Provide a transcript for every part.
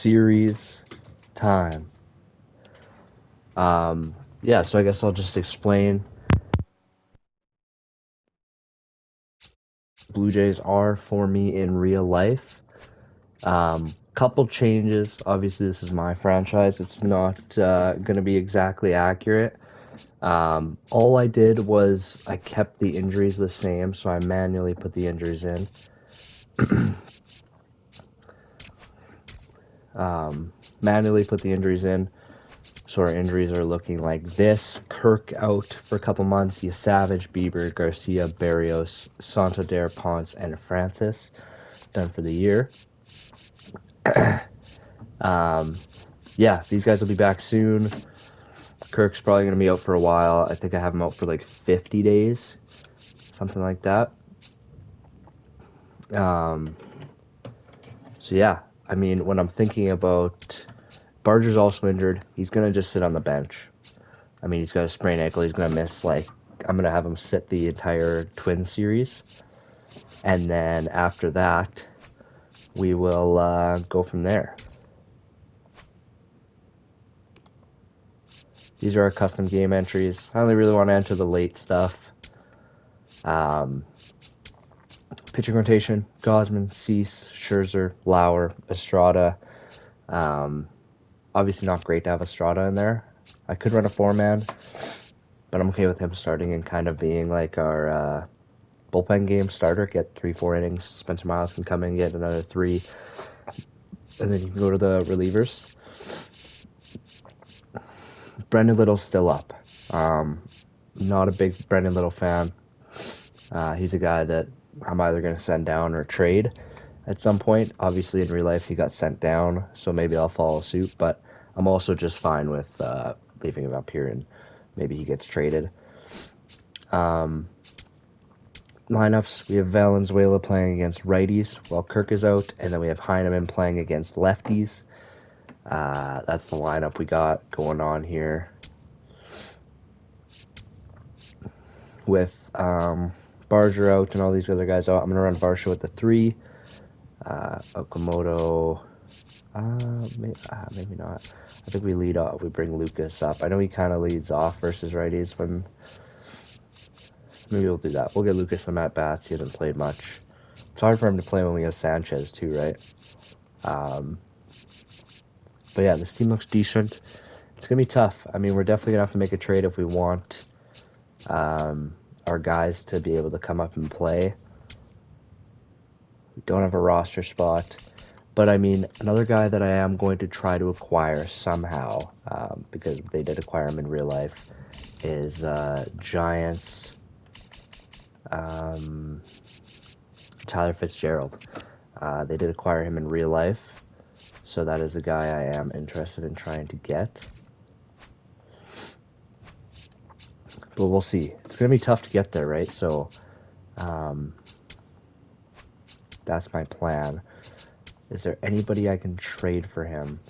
series time. Yeah, so I guess I'll just explain Blue Jays are for me in real life. Couple changes. Obviously, this is my franchise. It's not going to be exactly accurate. All I did was I kept the injuries the same, so I manually put the injuries in. Manually put the injuries in. So our injuries are looking like this. Kirk out for a couple months. You Savage, Bieber, Garcia, Barrios, Santander, Ponce, and Francis. Done for the year. Yeah, these guys will be back soon. Kirk's probably going to be out for a while. I think I have him out for like 50 days. Something like that. So yeah, I mean, when I'm thinking about Barger's also injured, he's going to just sit on the bench. I mean, he's got a sprained ankle. He's going to miss, like, I'm going to have him sit the entire Twins series. And then after that, we will go from there. These are our custom game entries. I only really want to enter the late stuff. Pitching rotation, Gosman, Cease, Scherzer, Lauer, Estrada. Obviously not great to have Estrada in there. I could run a 4-man, but I'm okay with him starting and kind of being like our bullpen game starter. Get 3-4 innings. Spencer Miles can come in and get another 3. And then you can go to the relievers. Brendan Little's still up. Not a big Brendan Little fan. He's a guy that I'm either going to send down or trade at some point. Obviously, in real life, he got sent down, so maybe I'll follow suit. But I'm also just fine with leaving him up here and maybe he gets traded. Lineups, we have Valenzuela playing against righties while Kirk is out, and then we have Heineman playing against lefties. That's the lineup we got going on here. With Barger out and all these other guys out, I'm going to run Varsho with the 3. Okamoto, maybe not. I think we lead off. We bring Lucas up. I know he kind of leads off versus righties when. Maybe we'll do that. We'll get Lucas some at bats. He hasn't played much. It's hard for him to play when we have Sanchez too, right? But yeah, this team looks decent. It's gonna be tough. I mean, we're definitely gonna have to make a trade if we want our guys to be able to come up and play. We don't have a roster spot. But I mean, another guy that I am going to try to acquire somehow, because they did acquire him in real life, is Giants Tyler Fitzgerald. They did acquire him in real life, so that is a guy I am interested in trying to get. But we'll see. It's going to be tough to get there, right? So that's my plan. Is there anybody I can trade for him?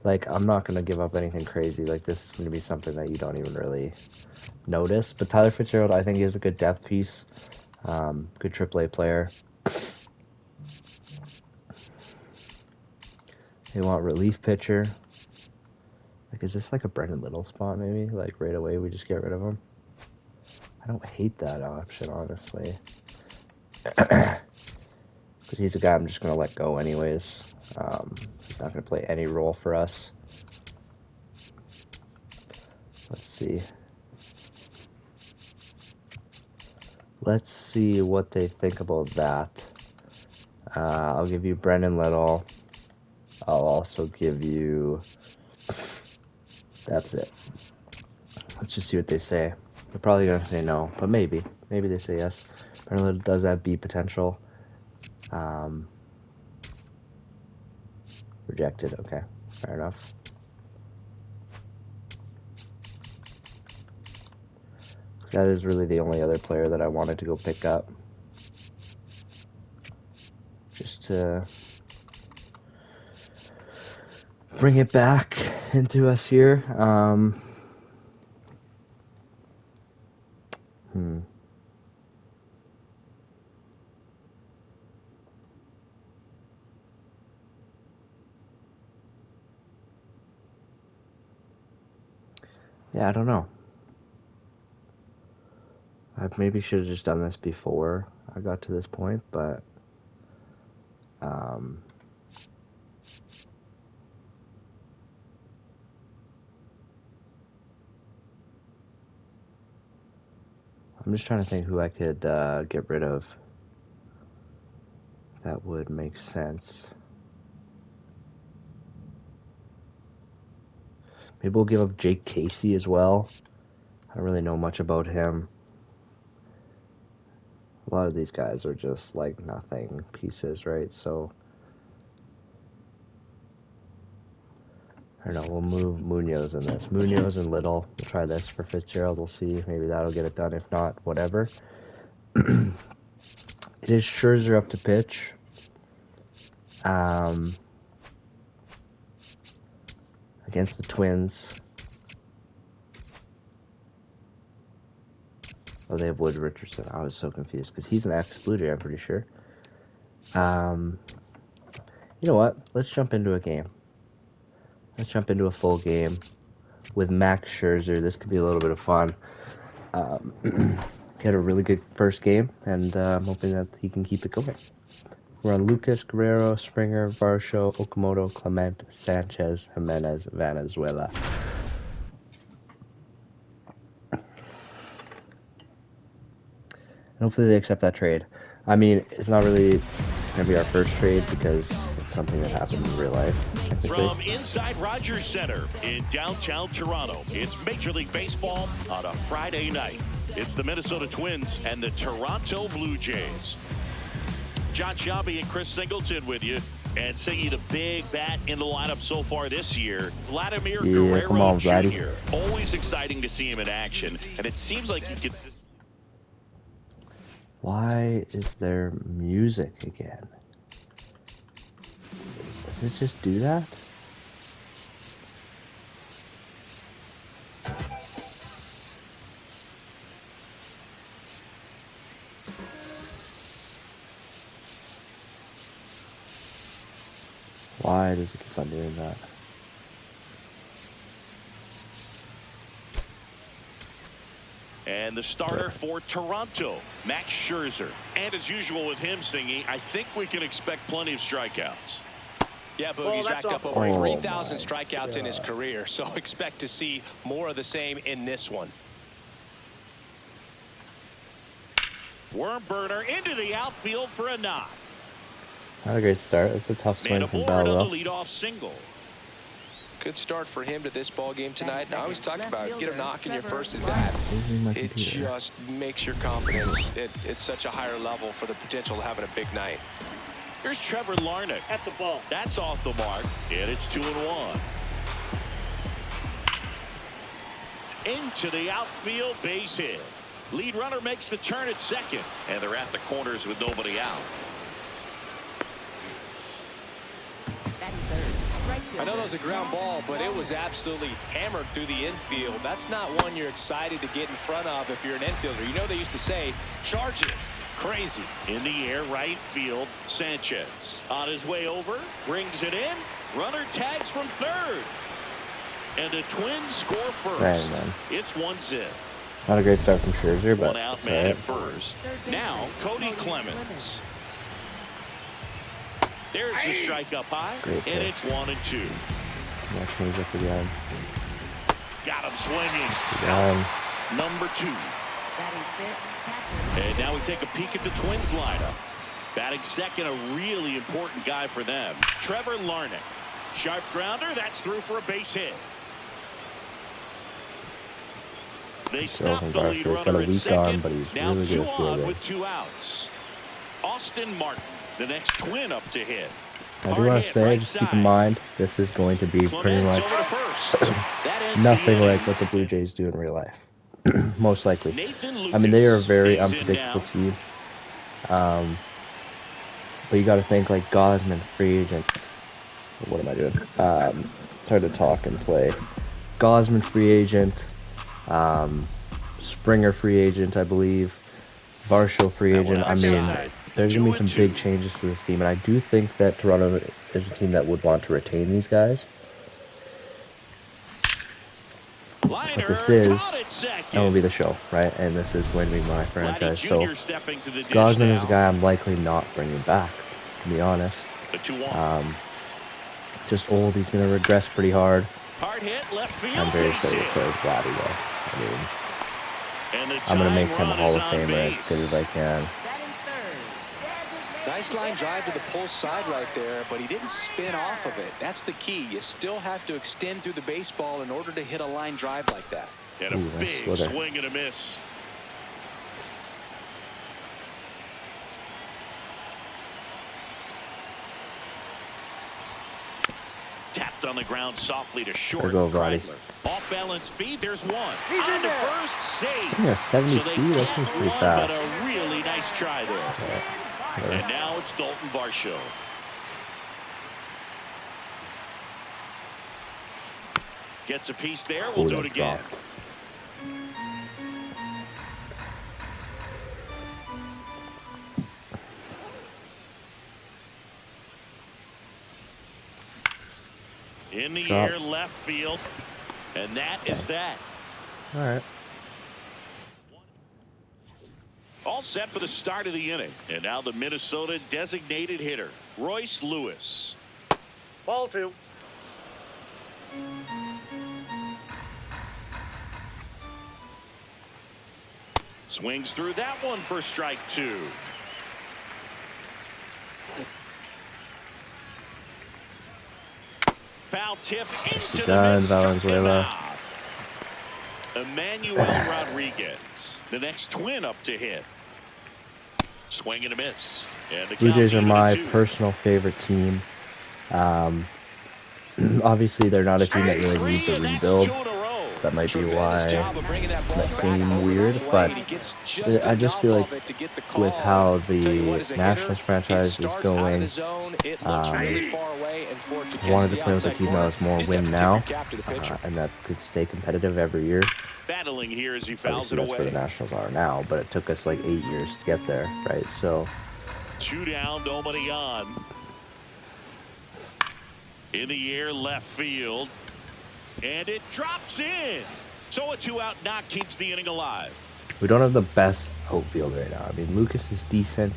Like, I'm not going to give up anything crazy. Like, this is going to be something that you don't even really notice. But Tyler Fitzgerald, I think, is a good depth piece. Good AAA player. They want relief pitcher. Like, is this like a Brendan Little spot, maybe? Like, right away we just get rid of him? I don't hate that option, honestly. Because he's a guy I'm just going to let go anyways. He's not going to play any role for us. Let's see. Let's see what they think about that. I'll give you Brendan Little. I'll also give you... That's it. Let's just see what they say. They're probably going to say no, but maybe. Maybe they say yes. Brendan Little does have B potential. Rejected. Okay, fair enough. That is really the only other player that I wanted to go pick up. Just to bring it back into us here. Yeah, I don't know. I maybe should have just done this before I got to this point, but I'm just trying to think who I could get rid of. That would make sense. Maybe we'll give up Jake Casey as well. I don't really know much about him. A lot of these guys are just like nothing pieces, right? So I don't know. We'll move Munoz in this. Munoz and Little. We'll try this for Fitzgerald. We'll see. Maybe that'll get it done. If not, whatever. It is Scherzer up to pitch. Against the Twins. Oh, they have Wood Richardson. I was so confused because he's an ex-Blue Jay, I'm pretty sure. You know what? Let's jump into a game. Let's jump into a full game with Max Scherzer. This could be a little bit of fun. He had a really good first game, and I'm hoping that he can keep it going. We're on Lucas, Guerrero, Springer, Varsho, Okamoto, Clement, Sanchez, Jimenez, Valenzuela. And hopefully they accept that trade. I mean, it's not really going to be our first trade because it's something that happened in real life. From inside Rogers Center in downtown Toronto, it's Major League Baseball on a Friday night. It's the Minnesota Twins and the Toronto Blue Jays. John Shabby and Chris Singleton with you. And singing the big bat in the lineup so far this year, Vladimir Guerrero Jr. Always exciting to see him in action. And it seems like he gets... Why is there music again? Does it just do that? Why does it keep on doing that? And the starter for Toronto, Max Scherzer. And as usual with him singing, I think we can expect plenty of strikeouts. Yeah, Boogie's racked up over 3,000 strikeouts in his career, so expect to see more of the same in this one. Worm burner into the outfield for a knock. Not a great start. It's a tough swing from Bell, though. Leadoff single. Good start for him to this ball game tonight. And I always talk about get a knock in your first at bat. It just makes your confidence at such a higher level for the potential of having a big night. Here's Trevor Larnach. At the ball. That's off the mark. And it's 2-1. Into the outfield, base hit. Lead runner makes the turn at second. And they're at the corners with nobody out. I know that was a ground ball, but it was absolutely hammered through the infield. That's not one you're excited to get in front of if you're an infielder. You know they used to say, charge it. Crazy. In the air, right field, Sanchez. On his way over, brings it in. Runner tags from third. And the Twins score first. Man. It's 1-0. Not a great start from Scherzer, but one out man at first. Now, Cody Clemens. There's the strike up high, and it's 1-2. Yeah, change up again. Got him swinging. Again. Number 2. And now we take a peek at the Twins lineup. Batting second, a really important guy for them. Trevor Larnach. Sharp grounder, that's through for a base hit. They stop the lead runner at second. Now really 2 on with 2 outs. Austin Martin, the next Twin up to hit. I do want to say, just keep in mind, this is going to be pretty much nothing like what the Blue Jays do in real life. Most likely. I mean, they are a very unpredictable team. But you got to think like Gosman, free agent. What am I doing? It's hard to talk and play. Gosman, free agent. Springer, free agent, I believe. Varsho, free agent. I mean, there's going to be some big changes to this team. And I do think that Toronto is a team that would want to retain these guys. But this is MLB The Show, right? And this is going to be my franchise. So Gosman is a guy I'm likely not bringing back, to be honest. Just old. He's going to regress pretty hard. I'm very excited to play with Vladdy, though. I mean, I'm going to make him a Hall of Famer as good as I can. Nice line drive to the pull side right there, but he didn't spin off of it. That's the key. You still have to extend through the baseball in order to hit a line drive like that. And a big swing and a miss. Tapped on the ground softly to short. There go, Vladdy. Off balance speed. There's one. On the first save. Yeah, 70 speed. That seems pretty fast. But a really nice try there. Yeah. And now it's Dalton Varsho. Gets a piece there. We'll do it again. Dropped. In the air, left field. And that is that. All right. All set for the start of the inning. And now the Minnesota designated hitter, Royce Lewis. Ball 2. Swings through that one for strike 2. Foul tip into the Valenzuela. Emmanuel Rodriguez, the next twin up to hit. Swing and a miss. And the Blue Jays are my 2. personal favorite team. Obviously, they're not a team that really needs a rebuild. That might be why it might seem weird, but I just feel like with how the Nationals franchise is going, I wanted to play with a team that was more win now, and that could stay competitive every year. Battling here as he fouls it That's away. where the Nationals are now, but it took us like 8 years to get there, right? So 2 down, nobody on. In the air, left field. And it drops in. So a 2-out knock keeps the inning alive. we don't have the best outfield right now. I mean, Lucas is decent.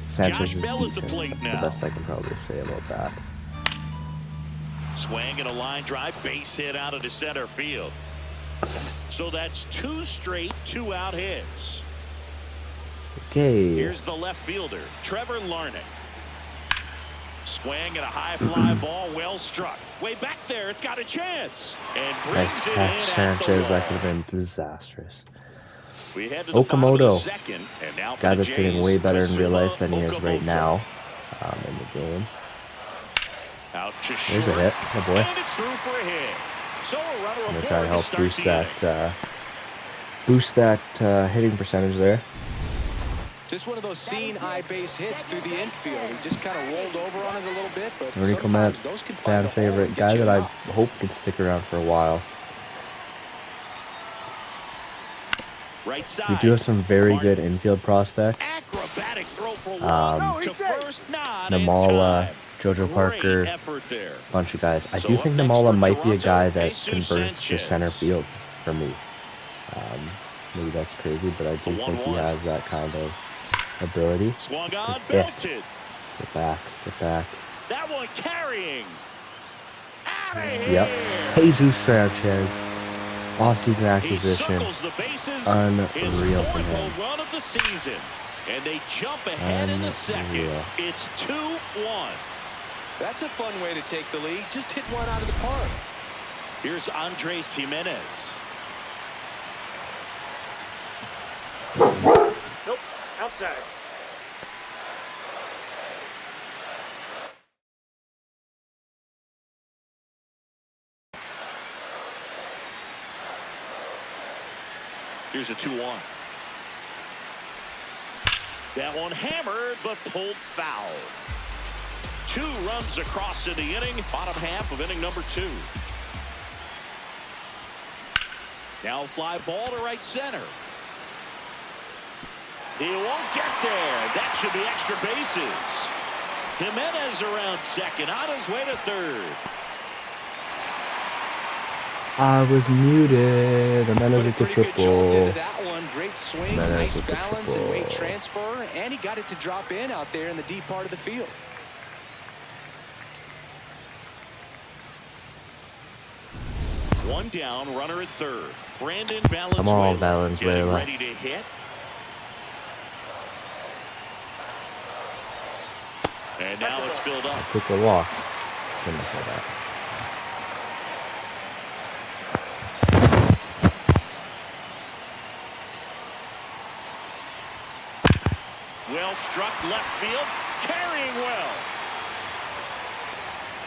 Sanchez is decent. That's the best I can probably say about that. Swing and a line drive, base hit out of the center field. So that's 2 straight 2-out hits. Okay. Here's the left fielder, Trevor Larnach. Swing and a high fly ball, well struck. Way back there, it's got a chance. And brings Nice it catch, in Sanchez. That could have been disastrous. We head to the Okamoto, second, and now guy that's hitting way better in real life than he is right now in the game. Out to There's a hit. Oh boy. And it's through for a hit. So a runner I'm gonna aboard try to help start boost that hitting percentage there. Just one of those seeing eye base hits through the infield. He just kind of rolled over on it a little bit, but Ernie sometimes Clement, those can fan find favorite, guy that I hope can stick around for a while. Right side. We do have some very good infield prospects. Acrobatic throw for one to first, not Namala, in time. Jojo Great Parker, effort there. a bunch of guys. I So do up think next Namala for might be a Toronto, guy that Jesus converts to Sanchez. center field for me. Maybe that's crazy, but I do think he has that kind of ability. Swung on, Yeah. belted. Get back, get back. That one carrying. Out of here. Yep. Jesus Sanchez. Off-season He acquisition. circles the bases. Unreal His for 4th him. home run of the season. And they jump ahead in the second. Unreal. It's 2-1. That's a fun way to take the lead. Just hit one out of the park. Here's Andres Jimenez. Nope. Outside. Here's a 2-1. That one hammered, but pulled foul. 2 runs across in the inning, bottom half of inning number 2. Now fly ball to right center. He won't get there. That should be extra bases. Jimenez around second, on his way to third. I was muted. And then Put it a was a pretty good jolt triple. into that one. Great swing, nice balance and weight transfer, and he got it to drop in out there in the deep part of the field. One down, runner at third. Brandon Valenzuela. Come on, Valenzuela. Ready to hit. And now it's filled up. I took a walk. Shouldn't have said that. Well struck left field, carrying well.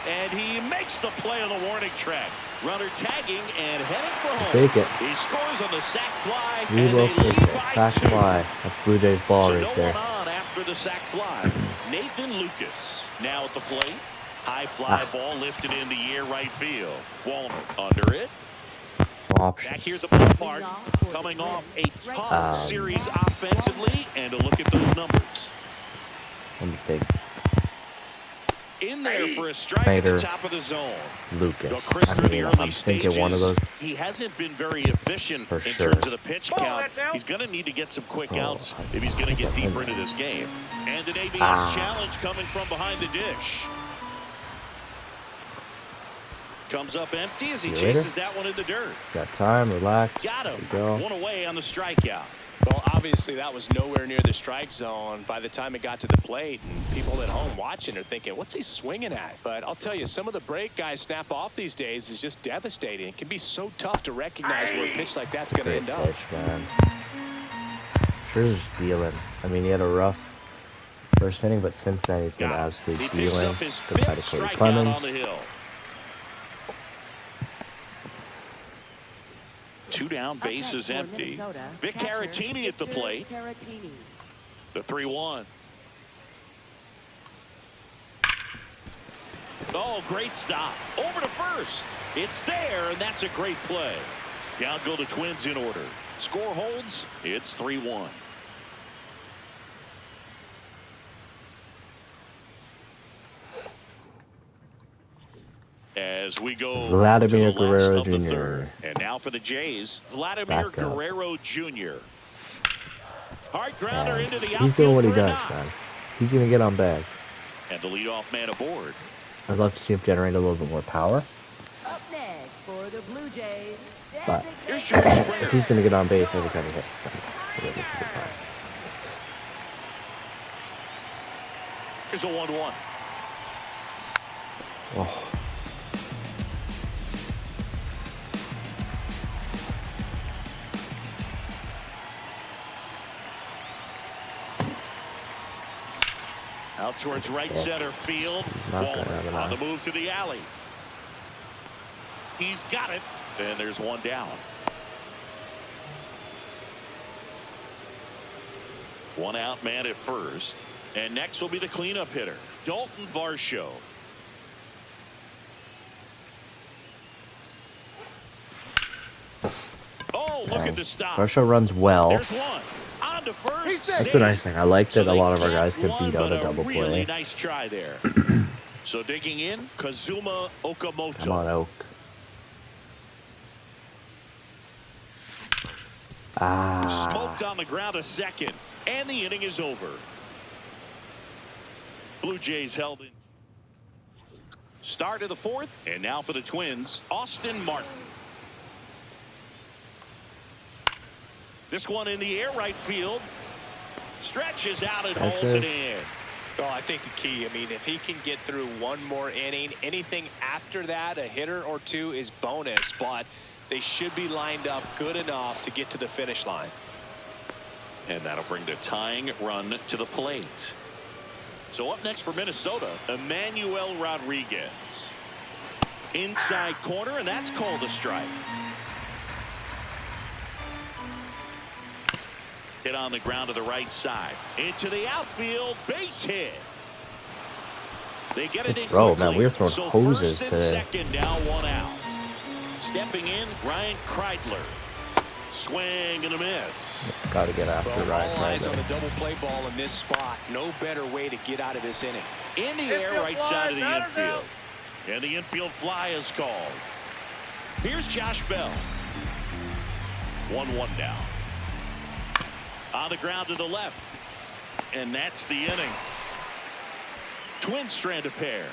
And he makes the play on the warning track. Runner tagging and heading for home. Take it. He scores on the sac fly. We and will they take lead it. by Sack 2. fly. That's Blue Jays ball So right no there. one on after the sac fly. Nathan Lucas now at the plate. High fly ball lifted in the air right field. Walner under it. Options. Back here at the ballpark, coming off a tough series offensively, and a look at those numbers. Let me think. In there for a strike at the top of the zone. Lucas. Chris, through the early I'm stages, thinking one of those. he hasn't been very efficient For in sure. terms of the pitch count. that's out. He's going to need to get some quick outs if he's going to get deeper into this game. And an ABS challenge coming from behind the dish. Comes up empty as he chases that one in the dirt. Got time, relax. Got him. There you go. One away on the strikeout. Well, obviously that was nowhere near the strike zone by the time it got to the plate, and people at home watching are thinking, what's he swinging at? But I'll tell you, some of the break guys snap off these days is just devastating. It can be so tough to recognize where a pitch like that's going to end up. Pitch, man. Scherzer's dealing. I mean, he had a rough first inning, but since then he's been absolutely dealing. Up his Good fight fifth to Cody strikeout Clemens. on the hill. 2 down, bases empty. Vic Caratini at the plate. The 3-1. Oh, great stop. Over to first. It's there, and that's a great play. Down go the Twins in order. Score holds. It's 3-1. As we go Vladimir to the last Guerrero of the Jr. third. And now for the Jays, Vladimir Back up. Guerrero Jr. Hard grounder into the outfield. He's doing what he for a does, knock. man. He's going to get on bag. And the leadoff man aboard. I'd love to see him generate a little bit more power. Up next for the Blue Jays. But Here's George Springer. if he's going to get on base every time he hits, then he'll get a good time. Here's a 1-1. Oh. Out towards right center field. Not gonna Walner have an on the eye. move to the alley. He's got it. And there's one down. One out man at first. And next will be the cleanup hitter, Dalton Varsho. Oh, look at the stop. Varsho runs well. There's one. On to first. That's a nice thing. I like that So a lot they of our get guys could one, beat out but a double really play. nice try there. So digging in, Kazuma Okamoto. Come on, Oak. Smoked on the ground a second, and the inning is over. Blue Jays held in. Start of the fourth, and now for the Twins, Austin Martin. This one in the air right field. Stretches out and holds it in. Well, I think the key, I mean, if he can get through one more inning, anything after that, a hitter or two is bonus, but they should be lined up good enough to get to the finish line. And that'll bring the tying run to the plate. So up next for Minnesota, Emmanuel Rodriguez. Inside corner, and that's called a strike. Hit on the ground to the right side. Into the outfield, base hit. They get it in Throw, quickly. man, we were throwing So hoses first and today. second, now one out. Stepping in, Ryan Kreidler. Swing and a miss. Got to get after Well, Ryan all eyes on the Kreidler. double play ball in this spot. No better way to get out of this inning. In the air, Infield right fly, side of the batter's infield. out. And the infield fly is called. Here's Josh Bell. 1-1 now. On the ground to the left. And that's the inning. Twins strand a pair.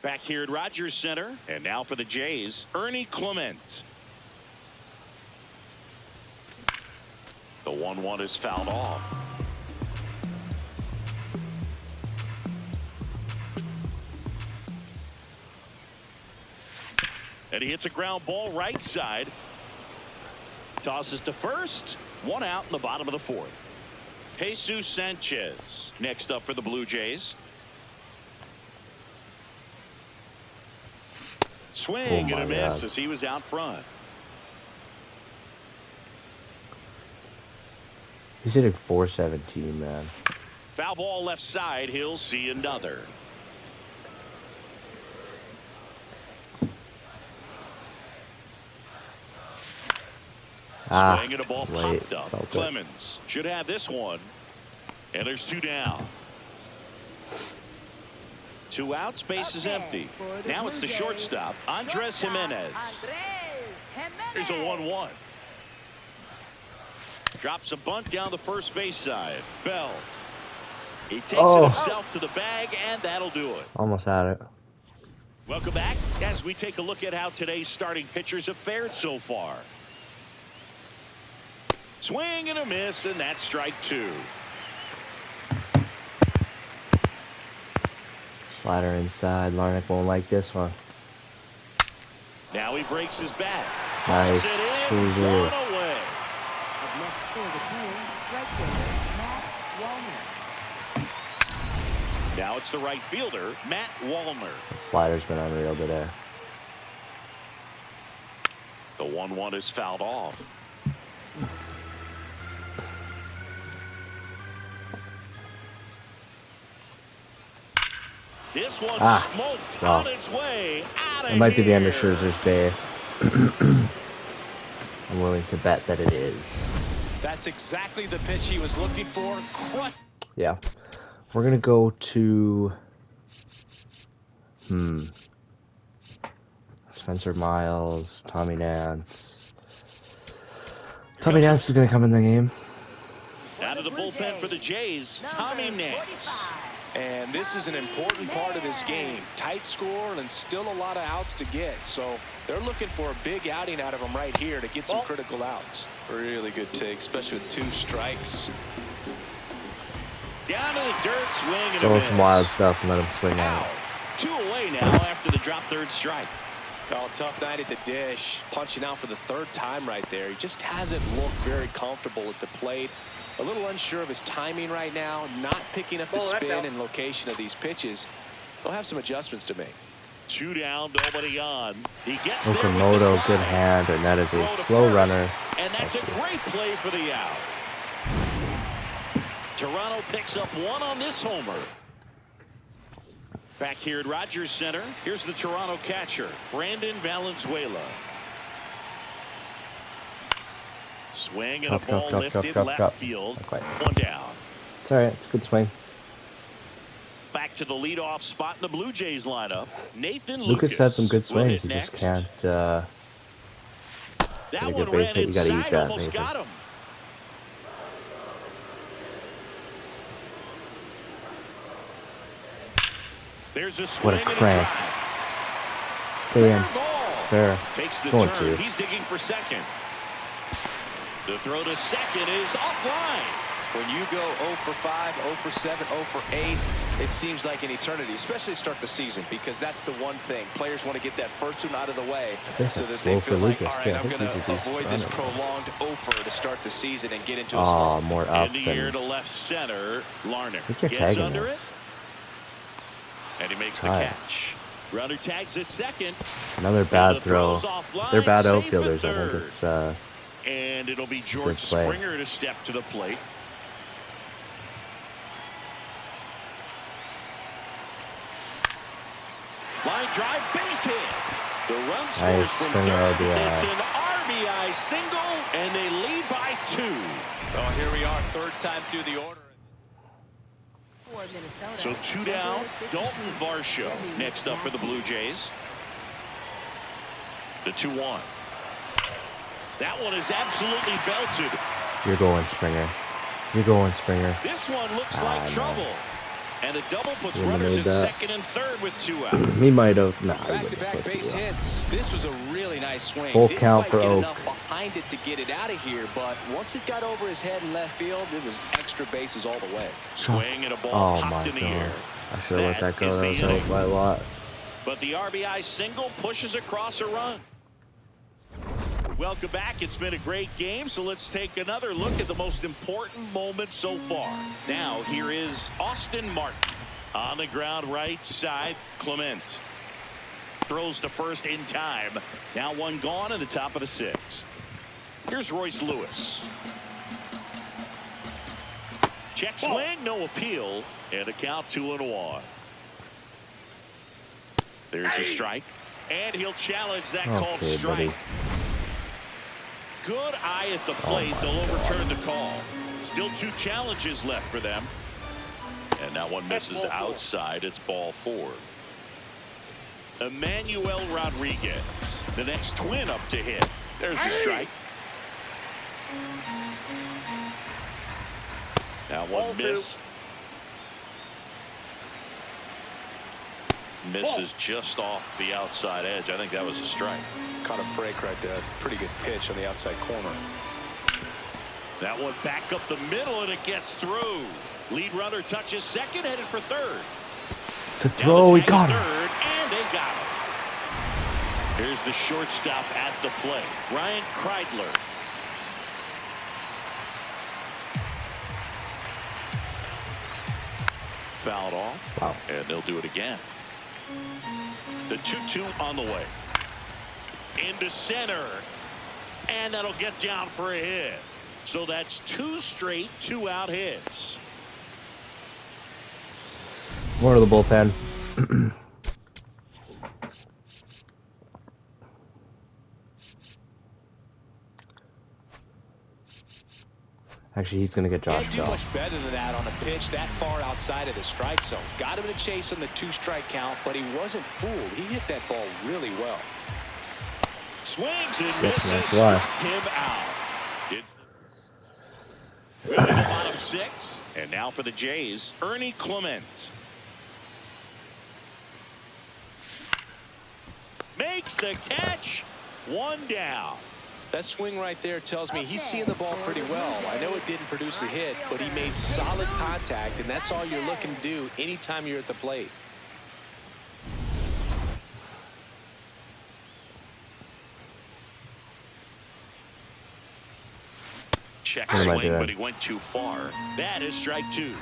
Back here at Rogers Center. And now for the Jays, Ernie Clement. The 1-1 is fouled off. And he hits a ground ball right side. Tosses to first. One out in the bottom of the fourth. Jesus Sanchez next up for the Blue Jays. Swing and a miss as he was out front. He's hitting .417, man. Foul ball left side. He'll see another. Swing and a ball popped up. Clemens should have this one. And there's two down. Two outs, base is empty. Now it's the shortstop, Andres Jimenez. Here's a 1-1. Drops a bunt down the first base side. Bell. He takes it himself to the bag, and that'll do it. Almost had it. Welcome back as we take a look at how today's starting pitchers have fared so far. Swing and a miss, and that's strike two. Slider inside. Larnach won't like this one. Now he breaks his bat. Nice. Now it's the right fielder, Matt Wallner. That slider's been unreal today. The 1-1 is fouled off. This one smoked on its way out of here. It might be the end of Scherzer's day. I'm willing to bet that it is. That's exactly the pitch he was looking for. Yeah. We're going to go to... Spencer Miles, Tommy Nance. Tommy Nance is going to come in the game. Out of the bullpen for the Jays, Tommy Nance. And this is an important part of this game. Tight score and still a lot of outs to get. So they're looking for a big outing out of him right here to get some critical outs. Really good take, especially with 2 strikes. Down to the dirt, swing and Throw a miss. some wild stuff and let him swing out. 2 away now after the drop third strike. Oh, tough night at the dish. Punching out for the 3rd time right there. He just hasn't looked very comfortable at the plate. A little unsure of his timing right now, not picking up the spin and location of these pitches. They'll have some adjustments to make. 2 down, nobody on. He gets Okamoto, good hand, and that is a slow runner. And that's a great play for the out. Toronto picks up 1 on this homer. Back here at Rogers Center, here's the Toronto catcher, Brandon Valenzuela. Swing and a ball lifted left field. 1 down. It's all right. It's a good swing. Back to the leadoff spot in the Blue Jays lineup. Nathan Lucas had some good swings. He just can't that one ran inside, almost got him. There's a swing. What a crank. Stay in. Fair. Takes the Going turn. to. He's digging for second. The throw to second is offline. When you go 0 for 5, 0 for 7, 0 for 8, it seems like an eternity, especially to start the season, because that's the one thing. Players want to get that first one out of the way so that they feel like, all right, I'm going to avoid this prolonged 0 for to start the season and get into a slump. More up. In the air to left center. Larnach gets under it. And he makes the catch. Runner tags at second. Another bad throw. They're bad outfielders. I think it's and it'll be George Springer to step to the plate. Line drive, base hit. The run scores from third. It's an RBI single, and they lead by 2. Oh, here we are, 3rd time through the order. So 2 down. Dalton Varsho next up for the Blue Jays. The 2-1. That one is absolutely belted. You're going, Springer. You're going, Springer. This one looks like trouble. And a double puts Wouldn't have runners made in that. second and third with 2 out. He might have. Nah, he wouldn't Back-to-back have base hits. This was a really nice swing. Full Didn't count quite for get Oak. enough behind it to get it out of here, but once it got over his head in left field, it was extra bases all the way. Swing and a ball popped in the air. I should have let that go. is That the was inning. out by a lot. But the RBI single pushes across a run. Welcome back. It's been a great game, so let's take another look at the most important moment so far. Now, here is Austin Martin. On the ground right side, Clement throws to first in time. Now one gone in the top of the 6th. Here's Royce Lewis. Check swing, no appeal, and a count 2-1. There's a strike, and he'll challenge that called strike. Buddy. Good eye at the plate. They'll overturn the call. Still 2 challenges left for them. And that one misses outside. It's ball 4. Emmanuel Rodriguez, the next Twin up to hit. There's the strike. That one missed. Misses just off the outside edge. I think that was a strike. Caught a break right there. Pretty good pitch on the outside corner. That one back up the middle, and it gets through. Lead runner touches second, headed for third. To throw, he got him. Third, and they got him. Here's the shortstop at the plate, Ryan Kreidler. Fouled off. Wow. And they'll do it again. The 2-2 on the way. Into center. And that'll get down for a hit. So that's 2 straight 2-out hits. More to the bullpen. Actually, he's going to get Josh Can't do much better than that on a pitch that far outside of the strike zone. Got him in a chase on the 2-strike count, but he wasn't fooled. He hit that ball really well. Swings and That's misses. why. Struck him out. It's in the bottom 6. And now for the Jays, Ernie Clement. Makes the catch. 1 down. That swing right there tells me he's seeing the ball pretty well. I know it didn't produce a hit, but he made solid contact, and that's all you're looking to do anytime you're at the plate. Check What am I swing, doing? but he went too far. That is strike 2.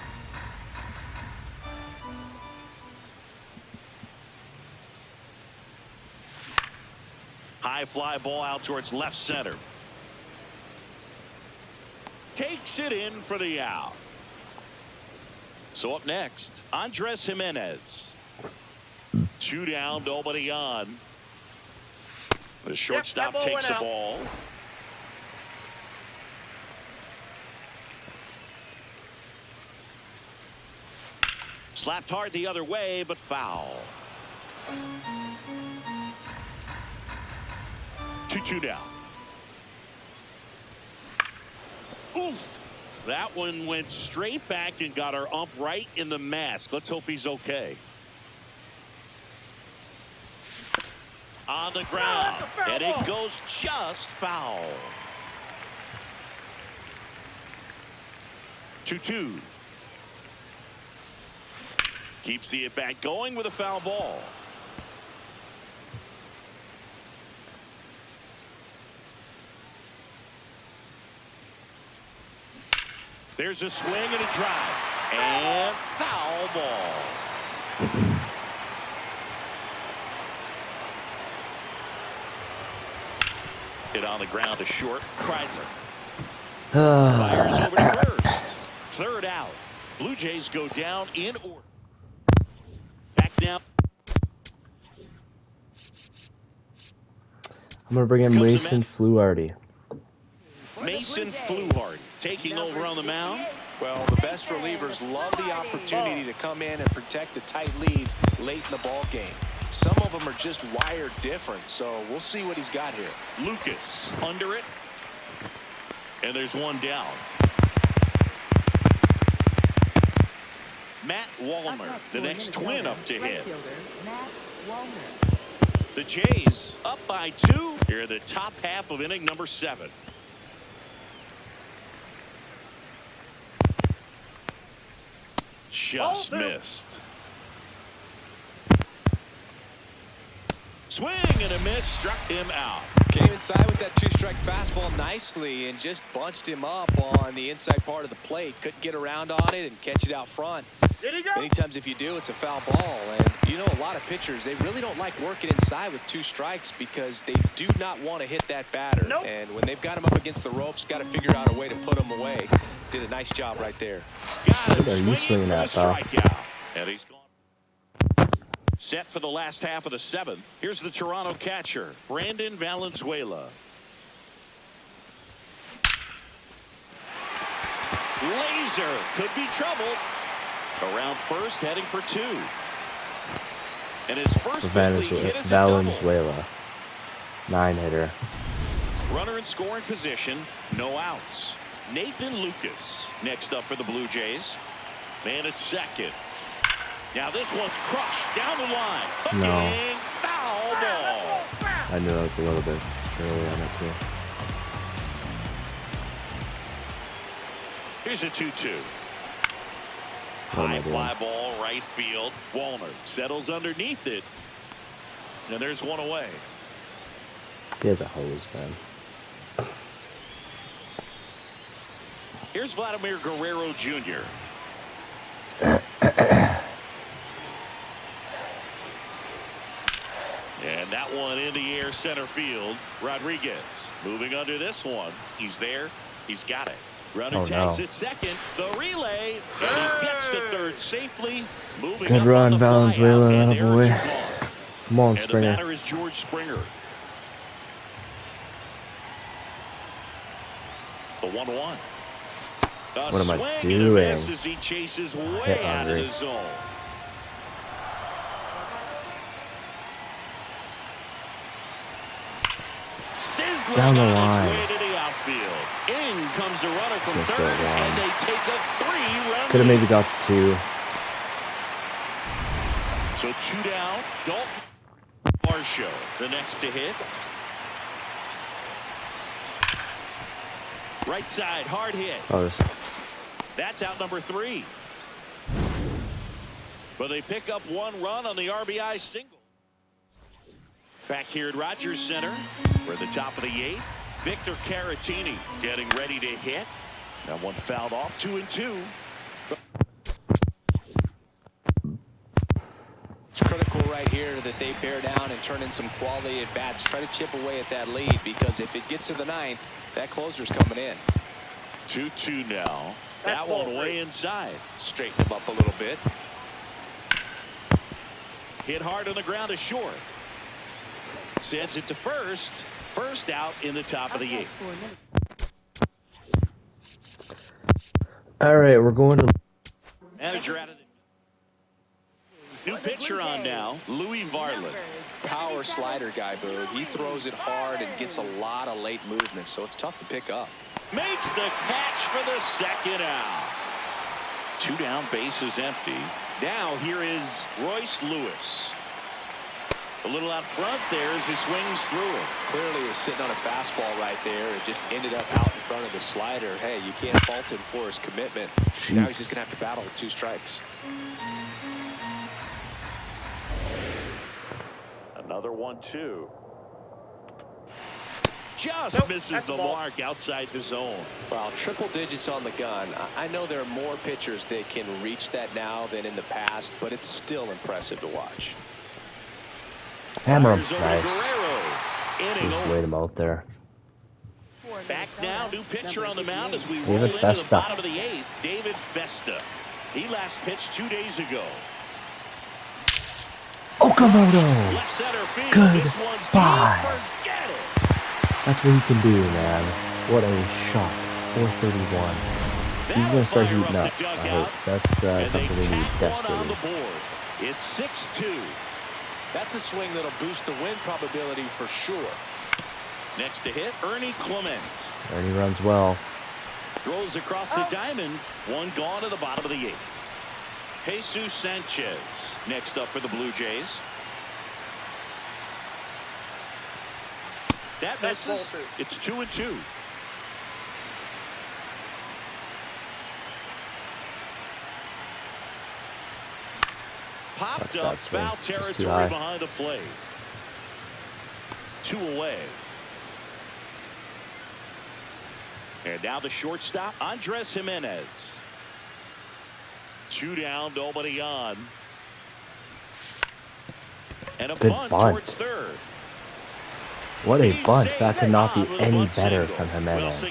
High fly ball out towards left center. Takes it in for the out. So up next, Andres Jimenez. 2 down, nobody on. The shortstop that ball takes the went out. ball. Slapped hard the other way, but foul. 2-2 down. Oof. That one went straight back and got our ump right in the mask. Let's hope he's okay. On the ground. And it goes just foul. 2-2. Keeps the at-bat going with a foul ball. There's a swing and a drive. And foul ball. Hit on the ground to short. Kreidler. Fires over to first. 3rd out. Blue Jays go down in order. Back down. I'm going to bring in Mason Fluharty. Mason Fluharty taking over on the mound. Well, the best relievers love the opportunity to come in and protect a tight lead late in the ball game. Some of them are just wired different, so we'll see what he's got here. Lucas under it. And there's one down. Matt Wallner, the next Twin up to hit. Matt Wallner. The Jays up by 2 here in the top half of inning number 7. Just missed. Swing and a miss, struck him out. Came inside with that 2-strike fastball nicely and just bunched him up on the inside part of the plate. Couldn't get around on it and catch it out front. Many times if you do, it's a foul ball. And you know, a lot of pitchers, they really don't like working inside with 2 strikes because they do not want to hit that batter. Nope. And when they've got him up against the ropes, got to figure out a way to put him away. Did a nice job right there. Got him What are you swinging for the at, pal? strikeout. And he's gone. Set for the last half of the 7th. Here's the Toronto catcher, Brandon Valenzuela. Laser could be trouble. Around first, heading for 2. And his first big league hit is a double. Valenzuela. 9-hitter. Runner in scoring position, no outs. Nathan Lucas next up for the Blue Jays. Man at second. Now this one's crushed down the line. Hooking, foul ball. I knew that was a little bit early on it too. Here's a 2-2. What am I High doing? fly ball, right field. Wallner settles underneath it. And there's one away. He has a hose, man. Here's Vladimir Guerrero Jr. And that one in the air center field. Rodriguez moving under this one. He's there. He's got it. Runner tags at second. The relay. And he gets to third safely. Moving Good up run, on the Valenzuela. flyout, and That errands boy. are gone. Come on, And the Springer. batter is George Springer. The 1-1. What am I swing and a doing? miss as he chases way Hit out of hungry. the zone. Sizzling Down the on line. its way to the outfield. In comes the runner from Missed third, that line. and they take a 3-run Could have lead. maybe got to 2. So 2 down. Dalton Varsho, the next to hit. Right side, hard hit. Oh, this. That's out number 3. But they pick up 1 run on the RBI single. Back here at Rogers Center, we're at the top of the 8th. Victor Caratini getting ready to hit. That one fouled off. 2-2. It's critical right here that they bear down and turn in some quality at bats. Try to chip away at that lead, because if it gets to the 9th, that closer's coming in. 2-2 now. That's That one ball way three. inside. Straighten him up a little bit. Hit hard on the ground to short. Sends it to first. First out in the top of the 8th. All right, we're going to. Manager out of the new pitcher on now, Louis Varland. Power slider guy, Boog. He throws it hard and gets a lot of late movement, so it's tough to pick up. Makes the catch for the second out. 2 down, base is empty. Now here is Royce Lewis. A little out front there as he swings through it. Clearly was sitting on a fastball right there. It just ended up out in front of the slider. Hey, you can't fault him for his commitment. Now he's just going to have to battle with 2 strikes. Another 1-2. Just misses that's the the ball. mark outside the zone. Well, triple digits on the gun. I know there are more pitchers that can reach that now than in the past, but it's still impressive to watch. Hammer him. Fires over Nice. Guerrero. Inning Just over. laid him out there. Back now, new pitcher on the mound as we roll David into the Festa. bottom of the 8th. David Festa. He last pitched 2 days ago. Okamoto. Left center field. Good This one's deep. bye. Forget it. That's what he can do, man. What a shot. 431. He's going to start That'll heating fire up. the I dugout. hope. That's And something they they need tack one on desperately. the board. It's 6-2. That's a swing that'll boost the win probability for sure. Next to hit, Ernie Clement. Ernie runs well. Throws across the diamond. One gone to the bottom of the 8th. Jesus Sanchez next up for the Blue Jays. That misses. It's 2-2. Popped up, foul territory behind the plate. 2 away. And now the shortstop, Andres Jimenez. 2 down, nobody on. And a bunt towards third. What a bunt. That could not be any better from Jimenez. I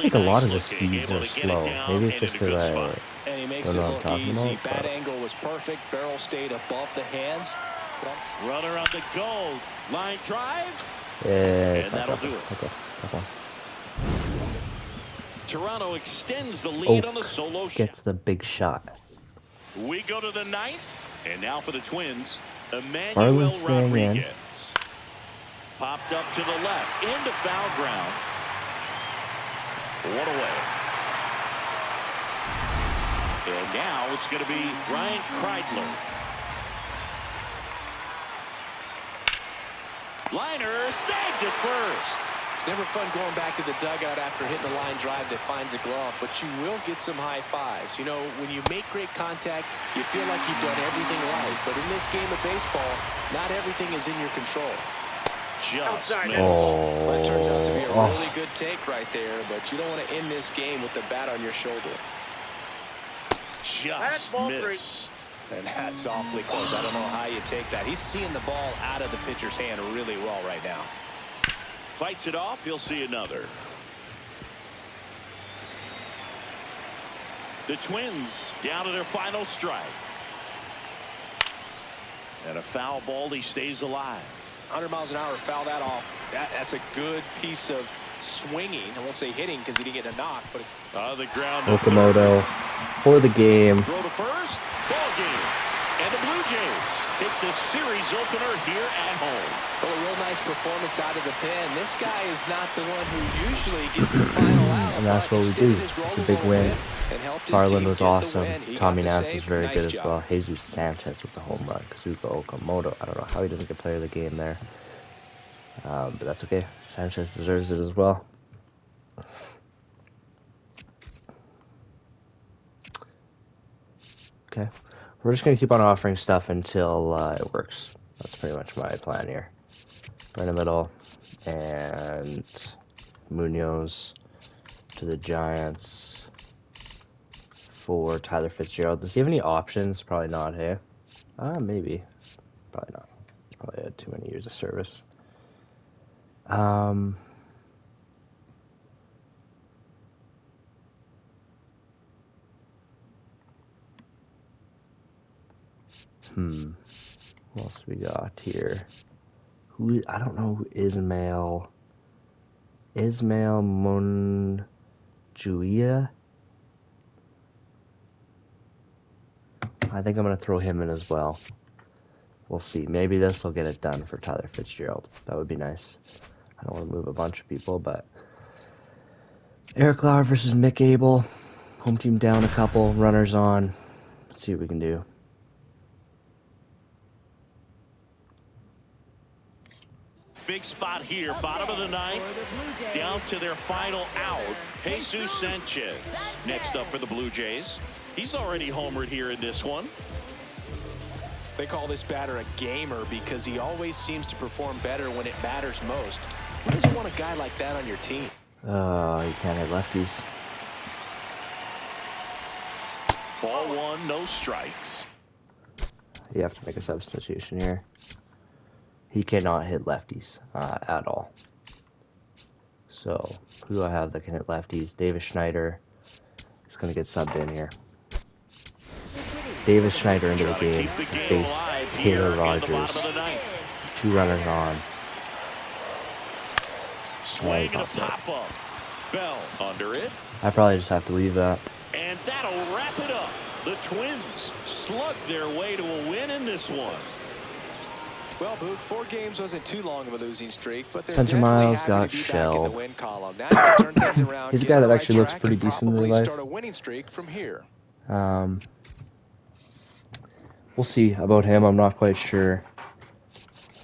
think a lot of the speeds are slow. Maybe it's just because and he makes it look easy. Bat angle was perfect. Barrel stayed above the hands. Runner on the goal. Line drive. And that'll do it. Okay. Toronto extends the lead on the solo shot. Gets the big shot. We go to the 9th. And now for the Twins, Emmanuel Rodriguez. Popped up to the left. Into foul ground. 1 away. And now it's going to be Ryan Kreidler. Liner snagged at first. It's never fun going back to the dugout after hitting a line drive that finds a glove, but you will get some high fives. You know, when you make great contact, you feel like you've done everything right. But in this game of baseball, not everything is in your control. Just missed. That turns out to be a really good take right there, but you don't want to end this game with the bat on your shoulder. Just missed. And that's awfully close. I don't know how you take that. He's seeing the ball out of the pitcher's hand really well right now. Fights it off. He'll see another. The Twins down to their final strike. And a foul ball. He stays alive. 100 miles an hour, foul that off. That's a good piece of swinging. I won't say hitting because he didn't get a knock, but the ground. Okamoto for the game. Throw to first. Ball game. And the Blue Jays take the series opener here at home. Well, a real nice performance out of the pen. This guy is not the one who usually gets the final out. And that's what we do. It's a big win. Harlan was awesome. Tommy Nance was very good as well. Jesus Sanchez with the home run. Kazuka Okamoto. I don't know how he doesn't get player of the game there. But that's okay. Sanchez deserves it as well. Okay. We're just going to keep on offering stuff until it works. That's pretty much my plan here. Right in the middle. And Munoz to the Giants for Tyler Fitzgerald. Does he have any options? Probably not, hey? Maybe. Probably not. He's probably had too many years of service. What else we got here? I don't know who Ismail Monjuia. I think I'm going to throw him in as well. We'll see. Maybe this will get it done for Tyler Fitzgerald. That would be nice. I don't want to move a bunch of people, but Eric Lauer versus Mick Abel. Home team down a couple. Runners on. Let's see what we can do. Big spot here, bottom of the 9th, down to their final out. Jesus Sanchez next up for the Blue Jays. He's already homered here in this one. They call this batter a gamer because he always seems to perform better when it matters most. Who doesn't want a guy like that on your team? You can't hit lefties. Ball 1, no strikes. You have to make a substitution here. He cannot hit lefties at all. So, who do I have that can hit lefties? Davis Schneider is going to get subbed in here. Davis Schneider into the game. Face Taylor Rogers. 2 runners on. Swing and a pop up. Bell under it. I probably just have to leave that. And that'll wrap it up. The Twins slug their way to a win in this one. Well, Boog, 4 games wasn't too long of a losing streak, but they're Spencer definitely Miles happy got to be back in the shelled. win column. Now you can turn things around, He's a get guy on that the right actually looks track, pretty and decent in real probably life. start a winning streak from here. We'll see about him. I'm not quite sure.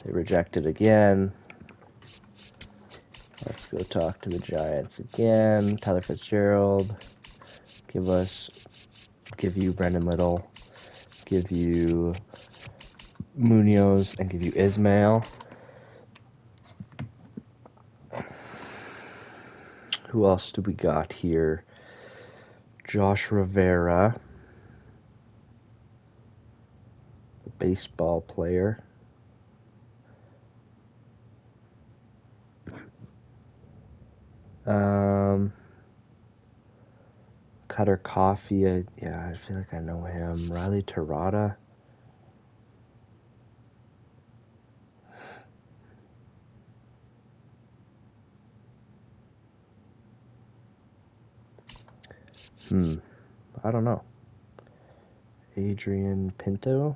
They rejected again. Let's go talk to the Giants again. Tyler Fitzgerald. Give you Brendan Little. Give you Munoz and give you Ismail. Who else do we got here? Josh Rivera, the baseball player. Cutter Coffee. Yeah, I feel like I know him. Riley Terada. I don't know. Adrian Pinto.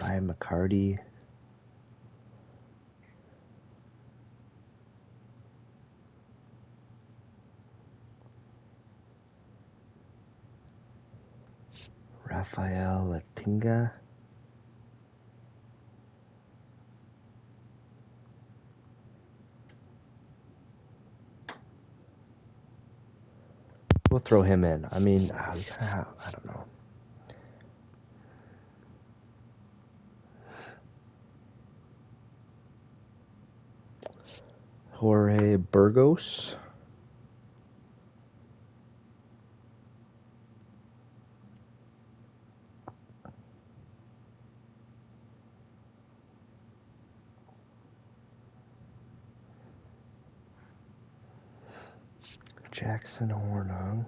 Ryan McCarty. Rafael Latinga. We'll throw him in. I mean, I don't know. Jorge Burgos. Jackson Hornung.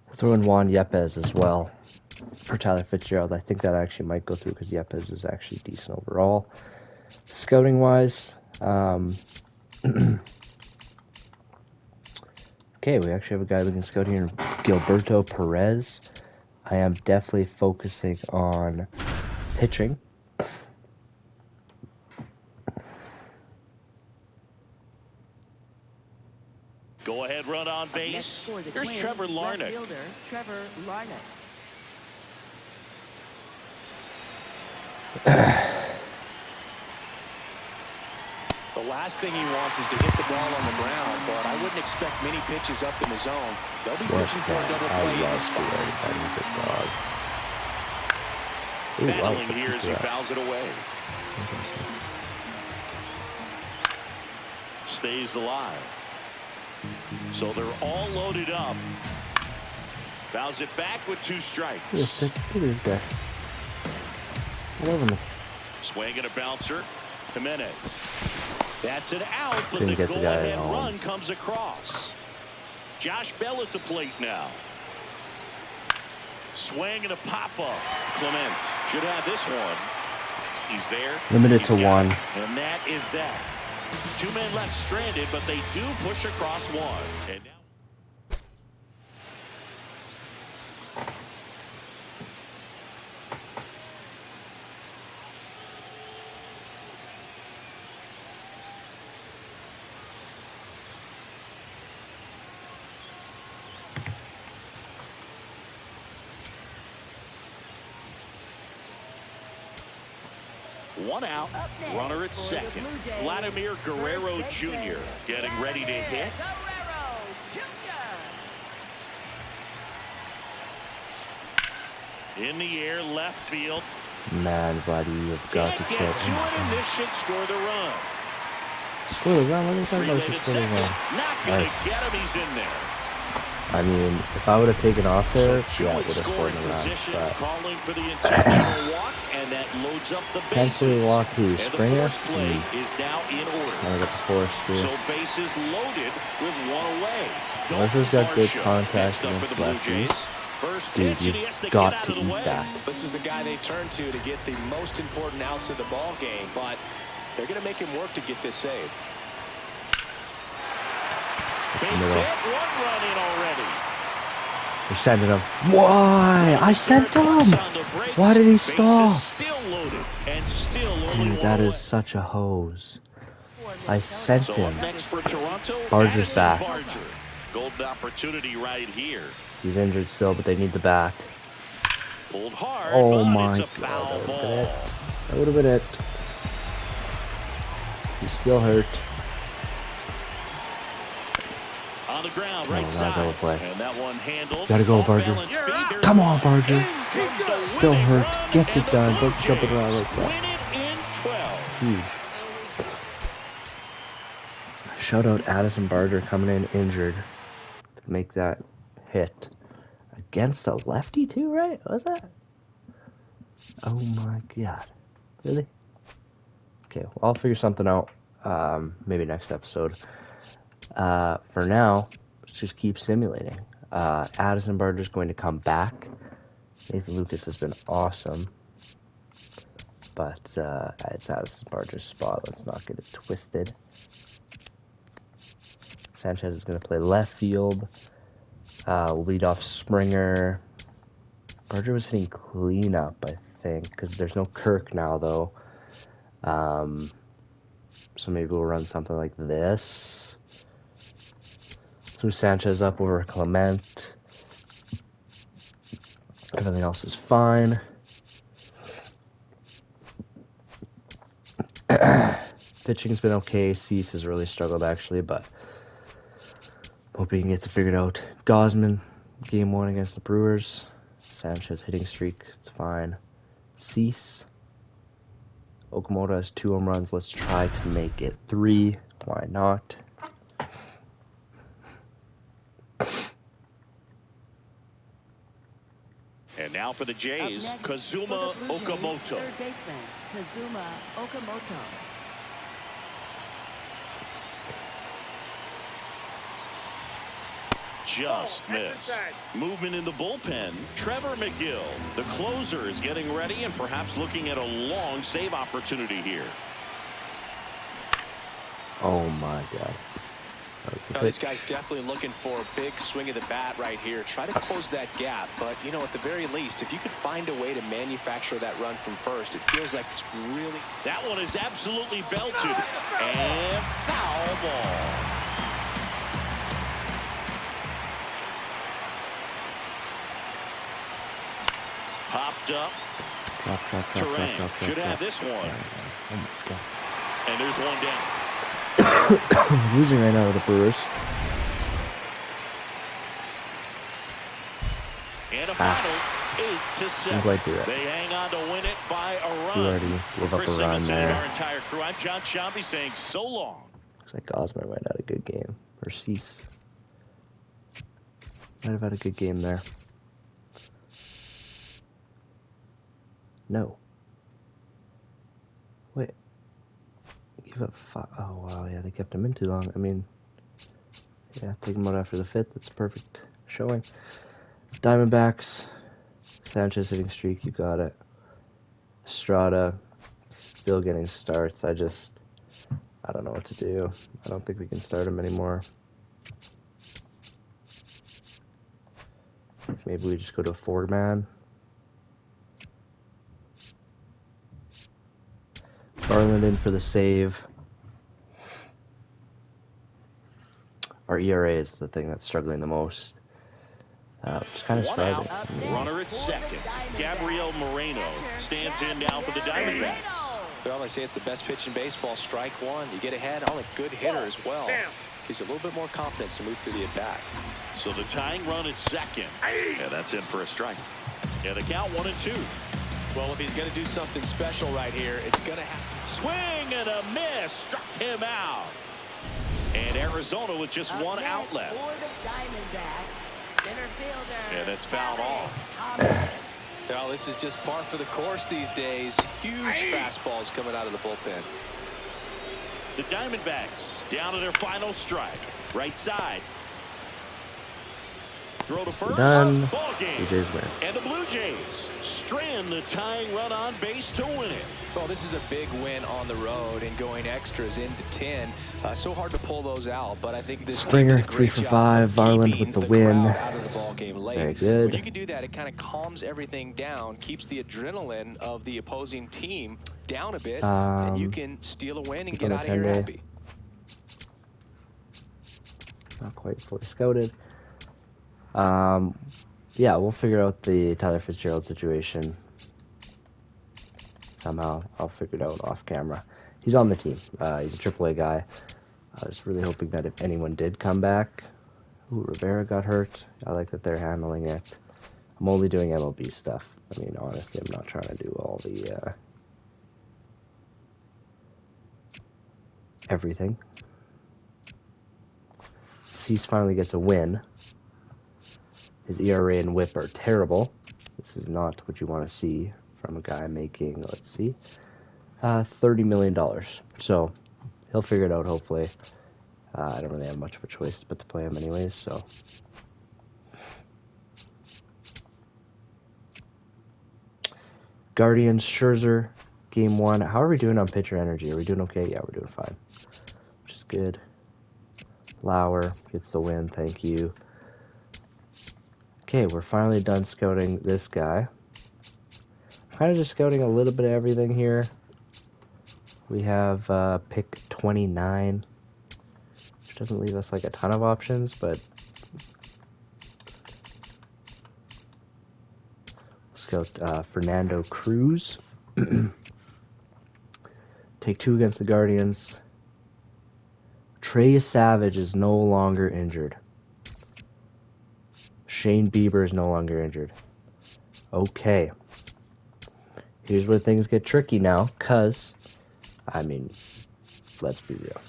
We'll throw in Juan Yepes as well for Tyler Fitzgerald. I think that actually might go through because Yepes is actually decent overall. Scouting wise, okay, we actually have a guy we can scout here, Gilberto Perez. I am definitely focusing on pitching. Go ahead, run on base. Here's Trevor Larnach. Trevor Larnach. The last thing he wants is to hit the ball on the ground, but I wouldn't expect many pitches up in the zone. They'll be pushing for a double play in this spot. Battling here as he fouls it away. Stays alive. So they're all loaded up. Fouls it back with 2 strikes. Look at this guy. All over me. Swing and a bouncer. Jimenez. That's an out, but Couldn't the get the guy go-ahead home. run comes across. Josh Bell at the plate now. Swing and a pop-up. Clement should have this one. He's there. Limited to 1. And that is that. 2 men left stranded, but they do push across 1. And now one out, runner at second. Vladimir Guerrero Jr. getting ready to hit. Guerrero Jr. In the air, left field. Man, Vladdy, you've got Can't to get kill to it, and this should score the run. Score the run. What are you talking Relay about? to Score the second. run. Not going to Nice. get him. He's in there. I mean, if I would have taken off there, So yeah, two I in would have scored scoring a run. position, But calling for the intentional walk, and that loads up the potentially bases. walk who? And the Springer? force play is now in order. I got the force too. So bases loaded with one away. Barger's got good Varsho contact next up for against the Blue lefties. Jays. First Dude, pitch, and he has you've to get got out to of the eat way. that. This is the guy they turn to get the most important outs of the ball game, but they're going to make him work to get this save. Base hit, one run in already. We're sending him. Why? I sent him. Why did he stop? Still loaded and still Dude, that is such a hose. I sent so him. Up next for Toronto, Barger's Addison back. Barger. Golden opportunity right here. He's injured still, but they need the bat. Pulled hard, Oh but my it's a foul god, that would have ball. been it. That would have been it. He's still hurt. On the ground, No, right not side. double play. And that one handled. Gotta go, Off Barger. balance feed. Come on, Barger. In comes the Still winning hurt. run, Gets and it the done. Blue Don't jump it around Jays like that. win it in 12. Huge. Shout out Addison Barger coming in injured to make that hit. Against a lefty too, right? What was that? Oh my god. Really? Okay, well, I'll figure something out. Maybe next episode. For now, let's just keep simulating. Addison Barger's going to come back. Nathan Lucas has been awesome. But it's Addison Barger's spot. Let's not get it twisted. Sanchez is going to play left field. Lead off Springer. Barger was hitting cleanup, I think, because there's no Kirk now, though. So maybe we'll run something like this. Throw Sanchez up over Clement. Everything else is fine. Pitching's been okay. Cease has really struggled, actually, but hope he can get it figured out. Gosman, game 1 against the Brewers. Sanchez hitting streak, it's fine. Cease. Okamoto has 2 home runs. Let's try to make it 3. Why not? And now for the Jays, Up next, Kazuma for the Blue Jays, Okamoto. Third baseman, Kazuma Okamoto. Just missed. Movement in the bullpen. Trevor McGill, the closer, is getting ready and perhaps looking at a long save opportunity here. Oh my god. That was the This pitch. guy's definitely looking for a big swing of the bat right here. Try to close that gap. But, you know, at the very least, if you could find a way to manufacture that run from first, it feels like it's really... That one is absolutely belted. And foul ball. Popped up. Drop. Terrain should have this one. Oh my god. And there's one down. Losing right now to the Brewers. And a final 8-7. I'm glad you're right. They hang on to win it by a run. You already gave up Chris a run Simonson and there. our entire crew. I'm John Shambi saying so long. Looks like Gosman might have had a good game. Or Cease. Might have had a good game there. No. Wait. Give up 5. Oh, wow. Yeah, they kept him in too long. I mean, yeah, take him out after the 5th. That's perfect showing. Diamondbacks. Sanchez hitting streak. You got it. Estrada still getting starts. I don't know what to do. I don't think we can start him anymore. Maybe we just go to a 4-man. Garland in for the save. Our ERA is the thing that's struggling the most. Which is kind of One surprising. out. Runner at second. Gabriel Moreno stands in now for the Diamondbacks. Well, they say it's the best pitch in baseball. Strike one. You get ahead on a good hitter as well. Gives you a little bit more confidence to move through the at-bat. So the tying run at second. Yeah, that's in for a strike. Yeah, the count 1-2. Well, if he's going to do something special right here, it's going to happen. Swing and a miss. Struck him out. And Arizona with just Up one next out left. For the Diamondbacks, Center fielder. And it's fouled off. Well, this is just par for the course these days. Huge fastballs coming out of the bullpen. The Diamondbacks down to their final strike. Right side. Throw to first. Done. Ball game. Blue Jays win. And the Blue Jays strand the tying run on base to win it. Well, this is a big win on the road and going extras into 10. So hard to pull those out, but I think this Springer, team did a great 3 for job 5. of Varland keeping with the win. crowd out of the ball game late. Very good. When you can do that, it kind of calms everything down, keeps the adrenaline of the opposing team down a bit, and you can steal a win and get out of here happy. Not quite fully scouted. Yeah, we'll figure out the Tyler Fitzgerald situation. Somehow, I'll figure it out off camera. He's on the team. He's a AAA guy. I was really hoping that if anyone did come back... Ooh, Rivera got hurt. I like that they're handling it. I'm only doing MLB stuff. I mean, honestly, I'm not trying to do all the... everything. Cease finally gets a win. His ERA and WHIP are terrible. This is not what you want to see from a guy making, let's see, $30 million. So he'll figure it out, hopefully. I don't really have much of a choice but to play him anyways, so. Guardians, Scherzer, game 1. How are we doing on pitcher energy? Are we doing okay? Yeah, we're doing fine, which is good. Lauer gets the win, thank you. Okay, we're finally done scouting this guy. Kind of just scouting a little bit of everything here. We have pick 29, which doesn't leave us like a ton of options, but scout Fernando Cruz. Take 2 against the Guardians. Trey Savage is no longer injured. Shane Bieber is no longer injured. Okay. Here's where things get tricky now, because, I mean, let's be real.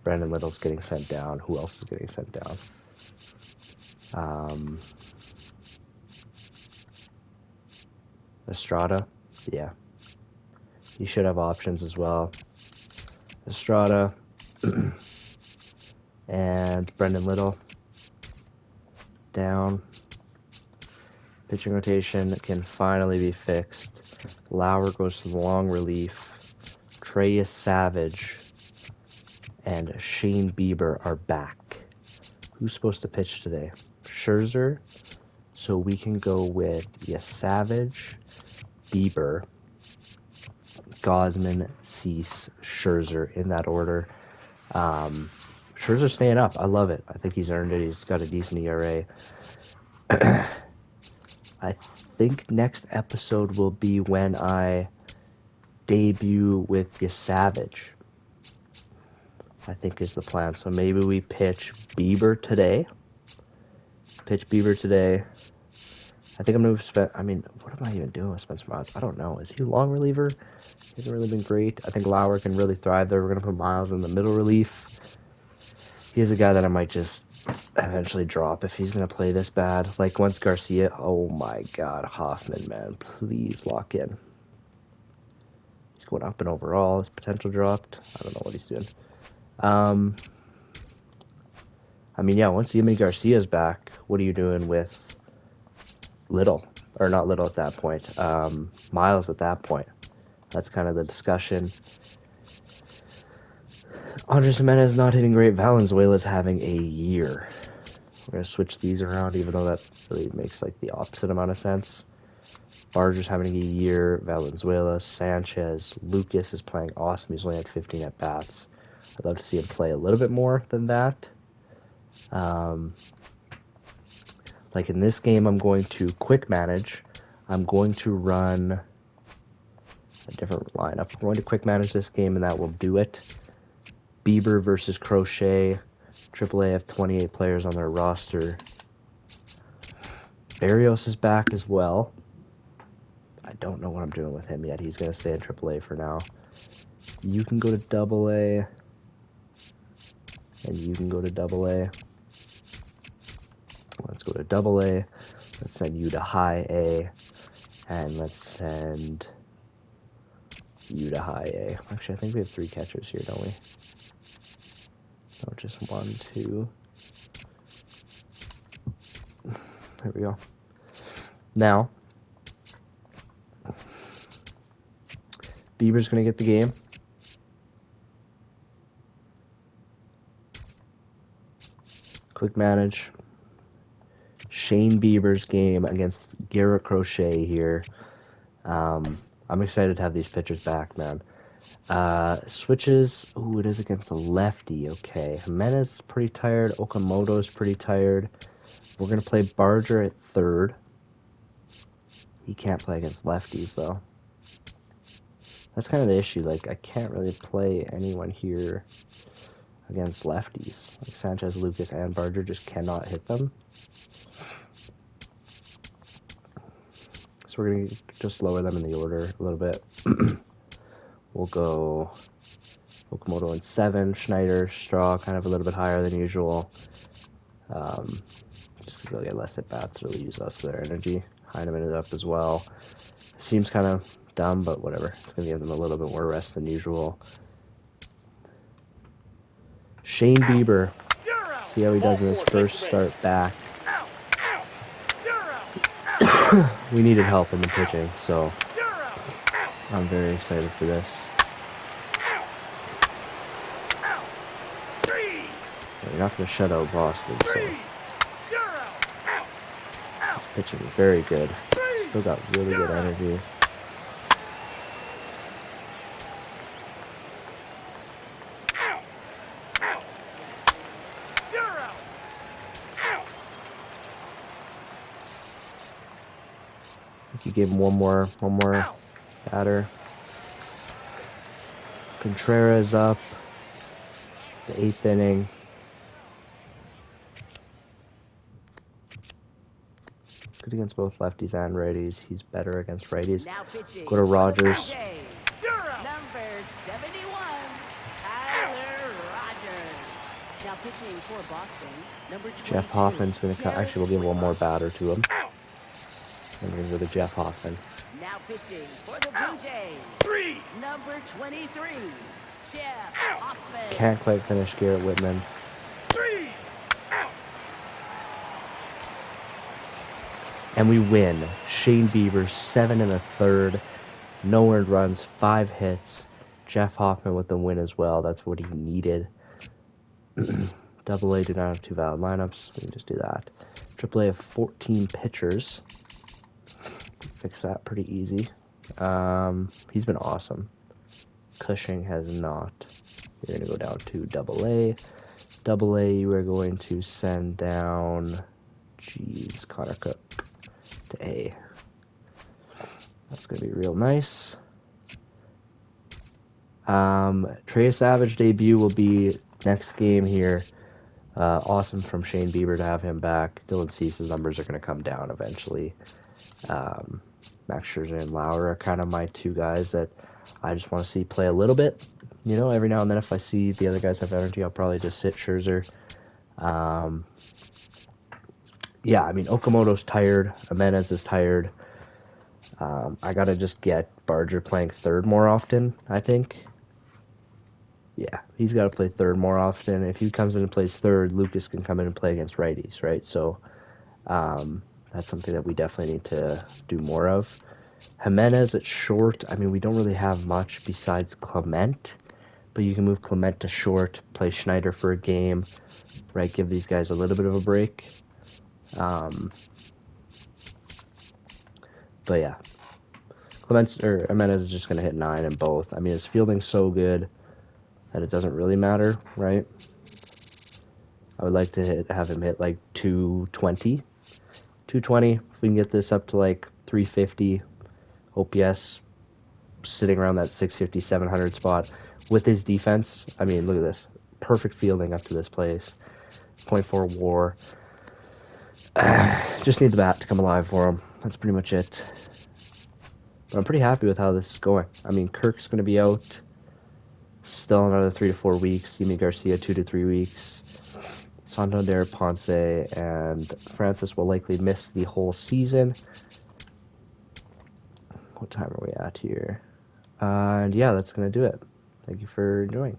Brandon Little's getting sent down. Who else is getting sent down? Estrada? Yeah. He should have options as well. Estrada and Brendan Little down. Pitching rotation can finally be fixed. Lauer goes to the long relief. Trey Savage and Shane Bieber are back. Who's supposed to pitch today? Scherzer. So we can go with Savage, Bieber, Gosman, Cease, Scherzer in that order. Scherzer's staying up. I love it. I think he's earned it. He's got a decent ERA. I think next episode will be when I debut with Savage. I think is the plan. So maybe we pitch Bieber today. I think I'm going to spend... I mean, what am I even doing with Spencer Miles? I don't know. Is he a long reliever? He hasn't really been great. I think Lauer can really thrive there. We're going to put Miles in the middle relief. He's a guy that I might just eventually drop if he's going to play this bad. Like, once Garcia... Oh, my God. Hoffman, man. Please lock in. He's going up and overall. His potential dropped. I don't know what he's doing. I mean, yeah, once Yimi Garcia's back, what are you doing with Little? Or not Little at that point. Miles at that point. That's kind of the discussion. Andres Jimenez not hitting great. Valenzuela's having a year. We're going to switch these around, even though that really makes like the opposite amount of sense. Barger's having a year. Valenzuela, Sanchez, Lucas is playing awesome. He's only had 15 at-bats. I'd love to see him play a little bit more than that. Like in this game, I'm going to quick manage. I'm going to run a different lineup. I'm going to quick manage this game, and that will do it. Bieber versus Crochet. AAA have 28 players on their roster. Barrios is back as well. I don't know what I'm doing with him yet. He's going to stay in AAA for now. You can go to AA. And you can go to AA. Let's go to double A. Let's send you to high A. And let's send you to high A. Actually, I think we have 3 catchers here, don't we? No, just 1, 2. There we go. Now, Bieber's going to get the game. Quick manage. Shane Bieber's game against Garrett Crochet here. I'm excited to have these pitchers back, man. Switches. Ooh, it is against a lefty. Okay. Jimenez is pretty tired. Okamoto's pretty tired. We're going to play Barger at third. He can't play against lefties, though. That's kind of the issue. Like, I can't really play anyone here against lefties. Like, Sanchez, Lucas, and Barger just cannot hit them. So we're going to just lower them in the order a little bit. We'll go Okamoto in 7, Schneider, Straw kind of a little bit higher than usual. Just because they'll get less at bats, really use less of their energy. Heineman is up as well. Seems kind of dumb, but whatever. It's going to give them a little bit more rest than usual. Shane Bieber. See how he does in his first start back. We needed help in the pitching, so I'm very excited for this. You're not going to shut out Boston, so this pitching is very good. Still got really good energy. You gave him one more batter. Contreras up. It's the 8th inning. Good against both lefties and righties. He's better against righties. Go to Rogers. Number 71, Tyler Rogers. Now pitching for Boston, number 22, Jeff Hoffman's going to cut. Actually, we'll give one more batter to him. And we're going to go to Jeff Hoffman. Now pitching for the Blue Jays, number 23, Jeff Hoffman. Can't quite finish Garrett Whitman. And we win. Shane Bieber, 7 1/3. No earned runs, 5 hits. Jeff Hoffman with the win as well. That's what he needed. Double A did not have 2 valid lineups. We can just do that. Triple A have 14 pitchers. Fix that pretty easy. He's been awesome. Cushing has not. You're going to go down to double A. Double A, we're going to send down, Connor Cook to A. That's going to be real nice. Trey Savage debut will be next game here. Awesome from Shane Bieber to have him back. Dylan Cease's numbers are going to come down eventually. Max Scherzer and Lauer are kind of my 2 guys that I just want to see play a little bit. You know, every now and then if I see the other guys have energy, I'll probably just sit Scherzer. Yeah, I mean, Okamoto's tired. Jimenez is tired. I got to just get Barger playing third more often, I think. Yeah, he's got to play third more often. If he comes in and plays third, Lucas can come in and play against righties, right? So that's something that we definitely need to do more of. Jimenez at short. I mean, we don't really have much besides Clement, but you can move Clement to short, play Schneider for a game, right? Give these guys a little bit of a break. But yeah, Jimenez is just going to hit 9 in both. I mean, his fielding's so good that it doesn't really matter, right? I would like to have him hit like 220. 220, if we can get this up to like 350 OPS, sitting around that 650, 700 spot with his defense. I mean, look at this. Perfect fielding up to this place. 0.4 WAR. Just need the bat to come alive for him. That's pretty much it. But I'm pretty happy with how this is going. I mean, Kirk's going to be out still another 3 to 4 weeks. Yimi Garcia, 2 to 3 weeks. Santander, Ponce, and Francis will likely miss the whole season. What time are we at here? And yeah, that's going to do it. Thank you for joining.